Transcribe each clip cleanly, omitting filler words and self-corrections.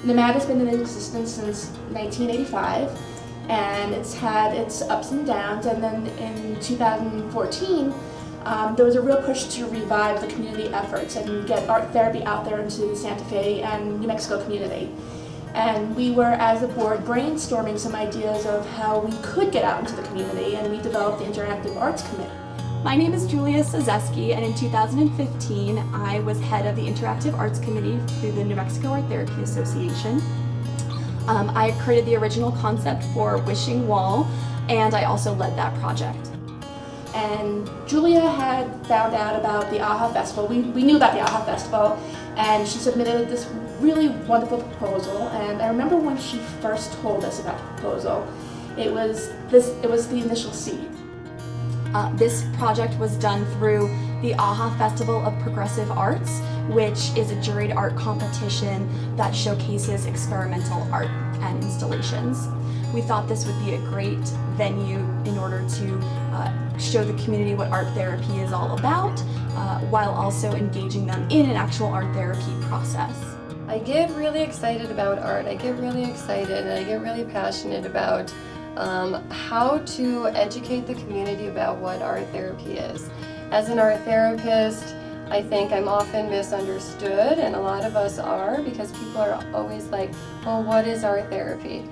NMATA's been in existence since 1985, and it's had its ups and downs, and then in 2014 there was a real push to revive the community efforts and get art therapy out there into the Santa Fe and New Mexico community. And we were, as a board, brainstorming some ideas of how we could get out into the community, and we developed the Interactive Arts Committee. My name is Julia Sazeski, and in 2015 I was head of the Interactive Arts Committee through the New Mexico Art Therapy Association. I created the original concept for Wishing Wall, and I also led that project. And Julia had found out about the AHA Festival. We knew about the AHA Festival, and she submitted this really wonderful proposal. And I remember when she first told us about the proposal, it was the initial seed. This project was done through the AHA Festival of Progressive Arts, which is a juried art competition that showcases experimental art and installations. We thought this would be a great venue in order to show the community what art therapy is all about, while also engaging them in an actual art therapy process. I get really excited about art. I get really excited and I get really passionate about how to educate the community about what art therapy is. As an art therapist, I think I'm often misunderstood, and a lot of us are, because people are always like, well, what is art therapy?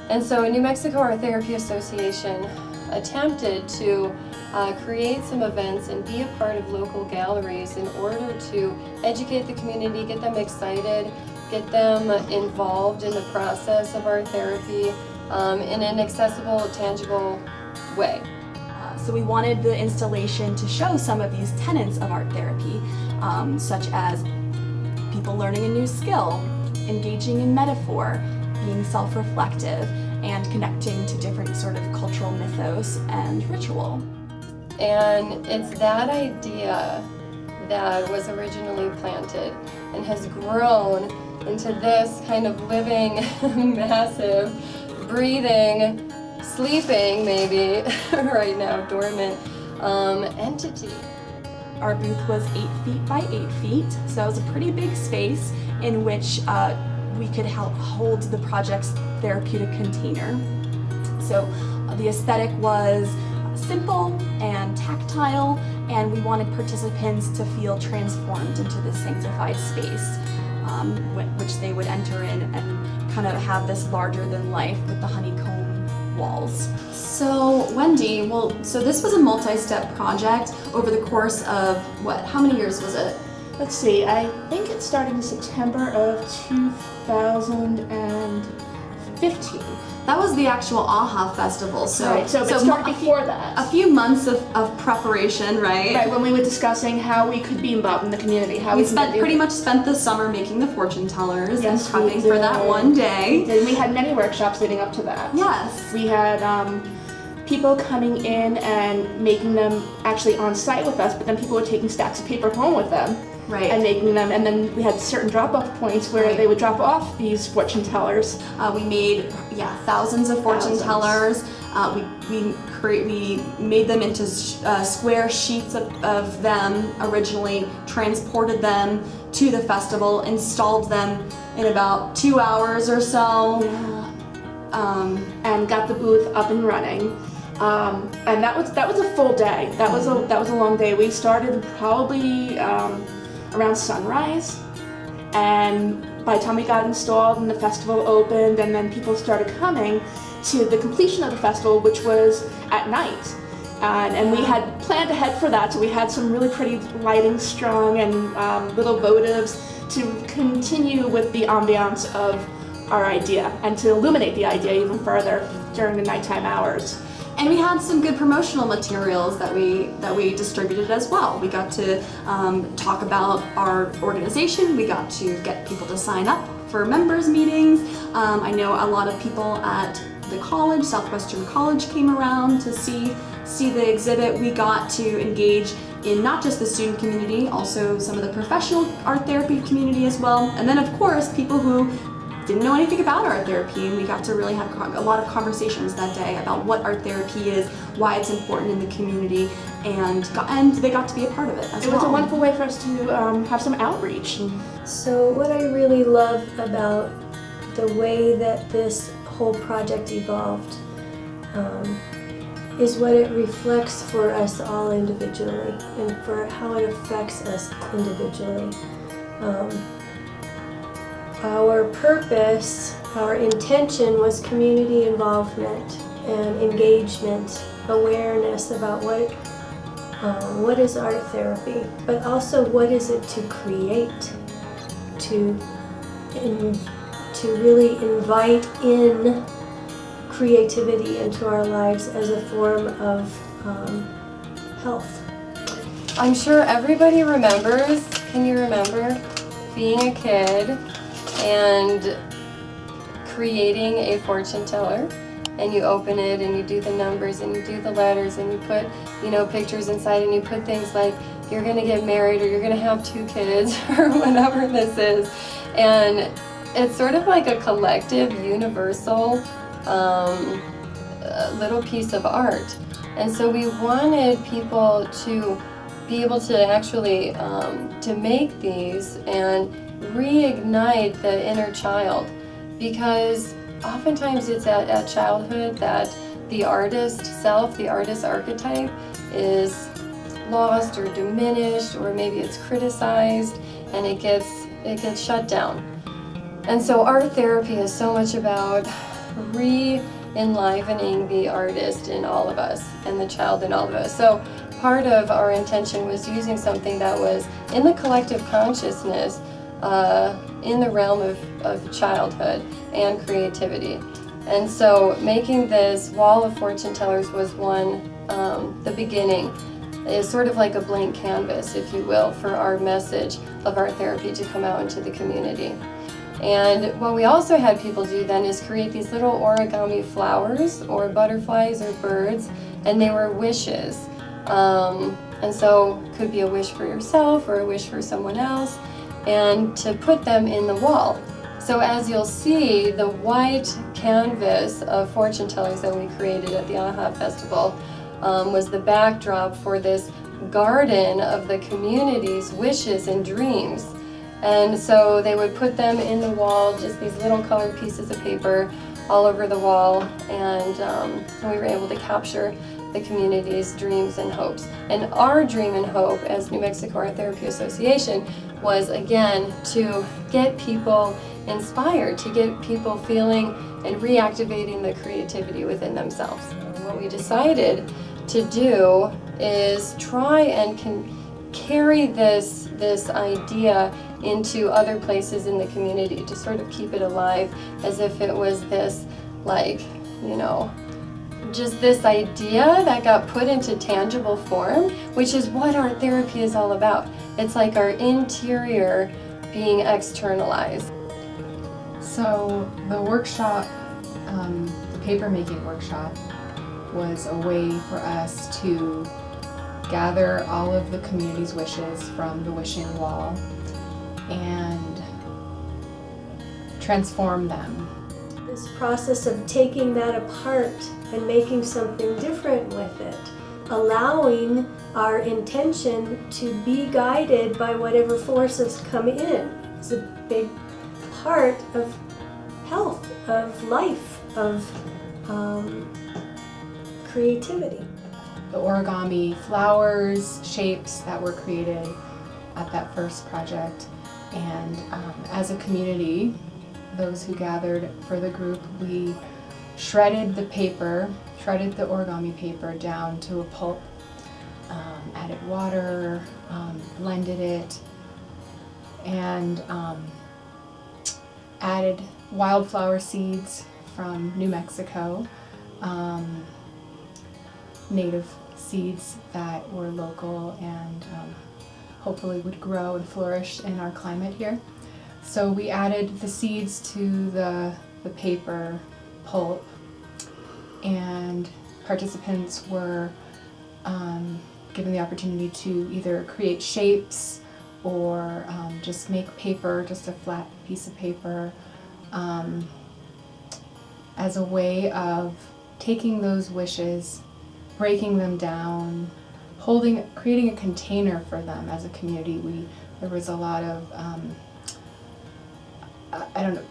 And so New Mexico Art Therapy Association attempted to create some events and be a part of local galleries in order to educate the community, get them excited, get them involved in the process of art therapy in an accessible, tangible way. So we wanted the installation to show some of these tenets of art therapy, such as people learning a new skill, engaging in metaphor, being self-reflective, and connecting to different sort of cultural mythos and ritual. And it's that idea that was originally planted and has grown into this kind of living, massive, breathing, sleeping maybe, right now, dormant entity. Our booth was 8 feet by 8 feet, so it was a pretty big space in which we could help hold the project's therapeutic container. So the aesthetic was simple and tactile, and we wanted participants to feel transformed into this sanctified space, which they would enter in and kind of have this larger than life with the honeycomb walls. So Wendy, so this was a multi-step project over the course of how many years was it? Let's see, I think it started in September of 2015. That was the actual AHA Festival, so, right, so it started before that. A few months of preparation, right? Right, when we were discussing how we could be involved in the community. How we pretty much spent the summer making the fortune tellers, yes, and prepping for that one day. And we had many workshops leading up to that. Yes. We had people coming in and making them actually on site with us, but then people were taking stacks of paper home with them. Right. And making them, and then we had certain drop-off points where they would drop off these fortune tellers. We made thousands of fortune tellers. We made them into square sheets of them originally, transported them to the festival, installed them in about 2 hours or so, and got the booth up and running. And that was a full day. That was a long day. We started probably around sunrise, and by the time we got installed and the festival opened and then people started coming to the completion of the festival, which was at night, and we had planned ahead for that, so we had some really pretty lighting strung and little votives to continue with the ambiance of our idea and to illuminate the idea even further during the nighttime hours. And we had some good promotional materials that we distributed as well. We got to talk about our organization. We got to get people to sign up for members meetings. I know a lot of people at the college, Southwestern College, came around to see the exhibit. We got to engage in not just the student community, also some of the professional art therapy community as well. And then of course, people who didn't know anything about art therapy, and we got to really have a lot of conversations that day about what art therapy is, why it's important in the community, and they got to be a part of it as It well. was a wonderful way for us to have some outreach. So what I really love about the way that this whole project evolved is what it reflects for us all individually and for how it affects us individually. Our purpose, our intention was community involvement and engagement, awareness about what is art therapy, but also what is it to create, to really invite in creativity into our lives as a form of health. I'm sure everybody remembers, can you remember being a kid and creating a fortune teller? And you open it and you do the numbers and you do the letters and you put, pictures inside, and you put things like you're gonna get married or you're gonna have 2 kids or whatever this is. And it's sort of like a collective, universal little piece of art. And so we wanted people to be able to actually to make these and reignite the inner child, because oftentimes it's at childhood that the artist self, the artist archetype, is lost or diminished, or maybe it's criticized and it gets shut down. And so art therapy is so much about re-enlivening the artist in all of us and the child in all of us. So part of our intention was using something that was in the collective consciousness, in the realm of childhood and creativity. And so making this wall of fortune tellers was the beginning. It's sort of like a blank canvas, if you will, for our message of art therapy to come out into the community. And what we also had people do then is create these little origami flowers or butterflies or birds, and they were wishes. And so it could be a wish for yourself or a wish for someone else, and to put them in the wall. So as you'll see, the white canvas of fortune tellers that we created at the AHA Festival was the backdrop for this garden of the community's wishes and dreams. And so they would put them in the wall, just these little colored pieces of paper all over the wall, and we were able to capture the community's dreams and hopes. And our dream and hope as New Mexico Art Therapy Association was, again, to get people inspired, to get people feeling and reactivating the creativity within themselves. What we decided to do is try and carry this idea into other places in the community, to sort of keep it alive as if it was this, just this idea that got put into tangible form, which is what art therapy is all about. It's like our interior being externalized. So the workshop, the paper making workshop, was a way for us to gather all of the community's wishes from the wishing wall and transform them. This process of taking that apart and making something different with it, allowing our intention to be guided by whatever forces come in, is a big part of health, of life, of creativity. The origami flowers, shapes that were created at that first project. And as a community, those who gathered for the group, we shredded the origami paper down to a pulp, added water, blended it, and added wildflower seeds from New Mexico, native seeds that were local and hopefully would grow and flourish in our climate here. So we added the seeds to the paper pulp, and participants were given the opportunity to either create shapes or just make paper, just a flat piece of paper, as a way of taking those wishes, breaking them down, creating a container for them as a community. There was a lot of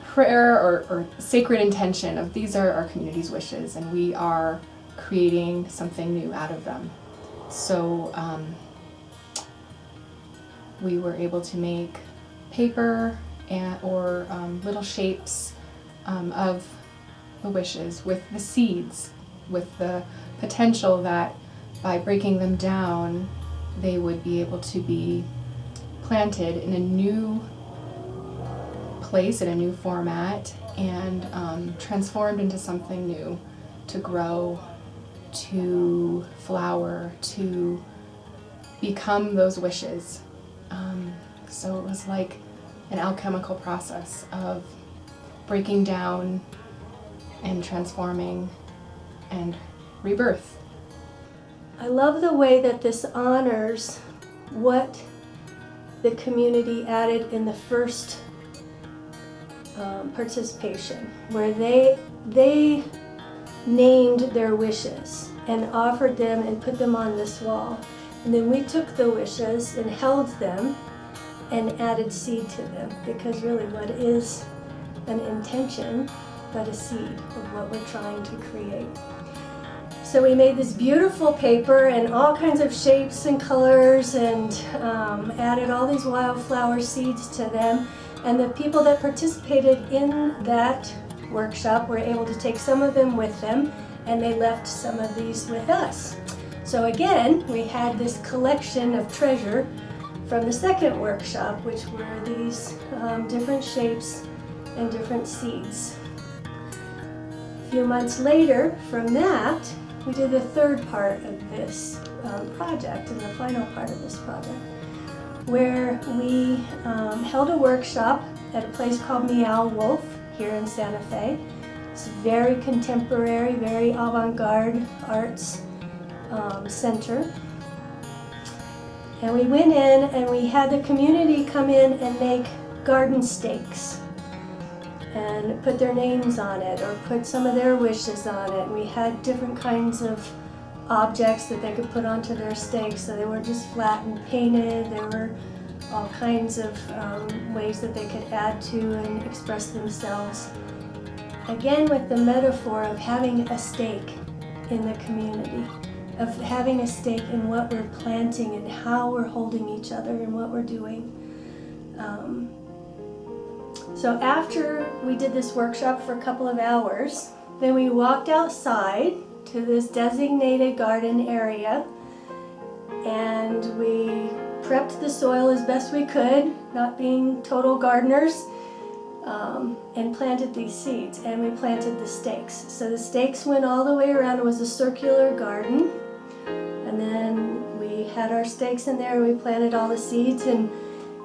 prayer or sacred intention of these are our community's wishes, and we are creating something new out of them. So we were able to make paper or little shapes of the wishes with the seeds, with the potential that by breaking them down, they would be able to be planted in a new place, in a new format, and transformed into something new, to grow, to flower, to become those wishes. So it was like an alchemical process of breaking down and transforming and rebirth. I love the way that this honors what the community added in the first participation, where they named their wishes and offered them and put them on this wall. And then we took the wishes and held them and added seed to them, because really what is an intention but a seed of what we're trying to create. So we made this beautiful paper and all kinds of shapes and colors, and added all these wildflower seeds to them. And the people that participated in that workshop were able to take some of them with them, and they left some of these with us. So again, we had this collection of treasure from the second workshop, which were these different shapes and different seeds. A few months later from that, we did the third part of this project, and the final part of this project, where we held a workshop at a place called Meow Wolf here in Santa Fe. It's a very contemporary, very avant-garde arts center. And we went in and we had the community come in and make garden stakes and put their names on it or put some of their wishes on it. We had different kinds of objects that they could put onto their stakes, so they weren't just flat and painted. There were all kinds of ways that they could add to and express themselves. Again, with the metaphor of having a stake in the community, of having a stake in what we're planting and how we're holding each other and what we're doing. So after we did this workshop for a couple of hours, then we walked outside to this designated garden area, and we prepped the soil as best we could, not being total gardeners, and planted these seeds, and we planted the stakes. So the stakes went all the way around. It was a circular garden, and then we had our stakes in there, and we planted all the seeds and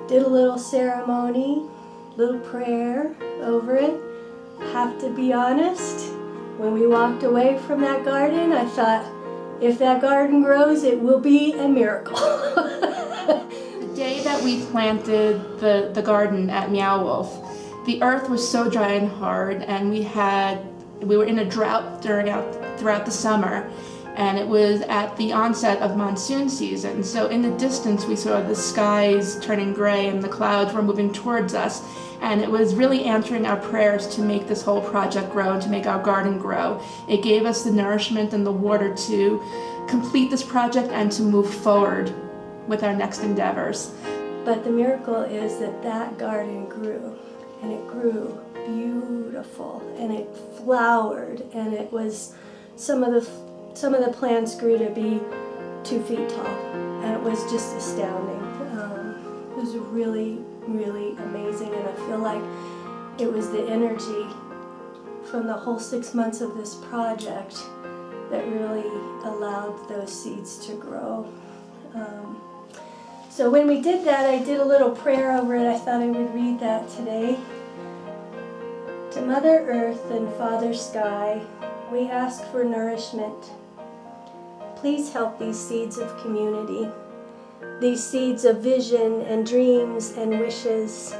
did a little ceremony, little prayer over it. Have to be honest, when we walked away from that garden, I thought, if that garden grows, it will be a miracle. The day that we planted the garden at Meow Wolf, the earth was so dry and hard, and we were in a drought throughout the summer, and it was at the onset of monsoon season. So in the distance we saw the skies turning gray and the clouds were moving towards us, and it was really answering our prayers to make this whole project grow and to make our garden grow. It gave us the nourishment and the water to complete this project and to move forward with our next endeavors. But the miracle is that that garden grew, and it grew beautiful, and it flowered, and it was some of the plants grew to be 2 feet tall, and it was just astounding. It was really, really amazing, and I feel like it was the energy from the whole 6 months of this project that really allowed those seeds to grow. So when we did that, I did a little prayer over it. I thought I would read that today. To Mother Earth and Father Sky, we ask for nourishment. Please help these seeds of community, these seeds of vision and dreams and wishes,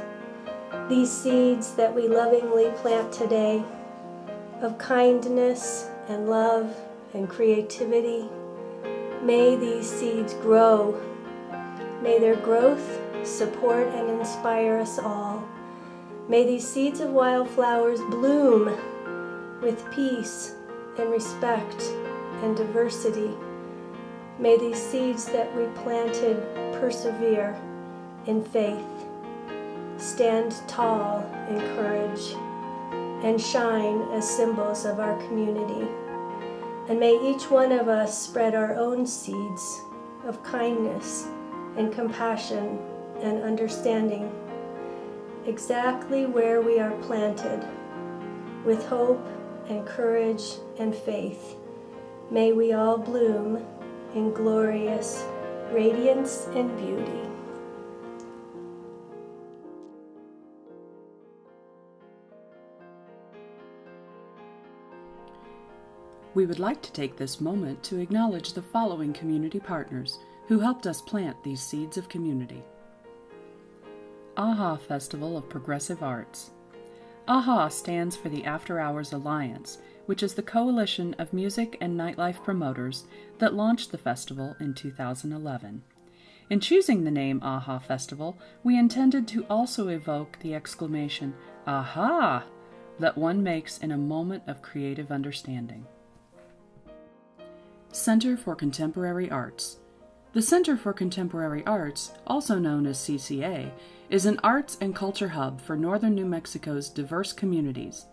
these seeds that we lovingly plant today of kindness and love and creativity, may these seeds grow. May their growth support and inspire us all. May these seeds of wildflowers bloom with peace and respect and diversity. May these seeds that we planted persevere in faith, stand tall in courage, and shine as symbols of our community. And may each one of us spread our own seeds of kindness and compassion and understanding exactly where we are planted, with hope and courage and faith. May we all bloom in glorious radiance and beauty. We would like to take this moment to acknowledge the following community partners who helped us plant these seeds of community. AHA Festival of Progressive Arts. AHA stands for the After Hours Alliance, which is the coalition of music and nightlife promoters that launched the festival in 2011. In choosing the name AHA Festival, we intended to also evoke the exclamation, "Aha!" that one makes in a moment of creative understanding. Center for Contemporary Arts. The Center for Contemporary Arts, also known as CCA, is an arts and culture hub for northern New Mexico's diverse communities.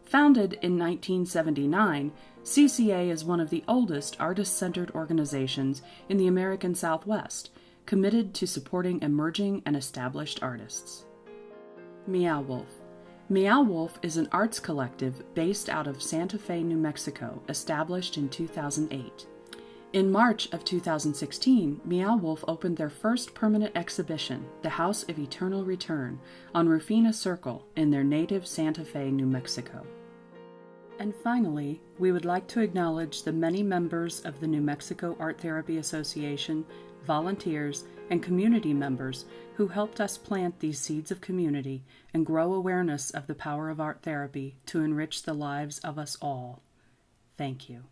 Founded in 1979, CCA is one of the oldest artist-centered organizations in the American Southwest, committed to supporting emerging and established artists. Meow Wolf. Meow Wolf is an arts collective based out of Santa Fe, New Mexico, established in 2008. In March of 2016, Meow Wolf opened their first permanent exhibition, The House of Eternal Return, on Rufina Circle in their native Santa Fe, New Mexico. And finally, we would like to acknowledge the many members of the New Mexico Art Therapy Association, volunteers, and community members who helped us plant these seeds of community and grow awareness of the power of art therapy to enrich the lives of us all. Thank you.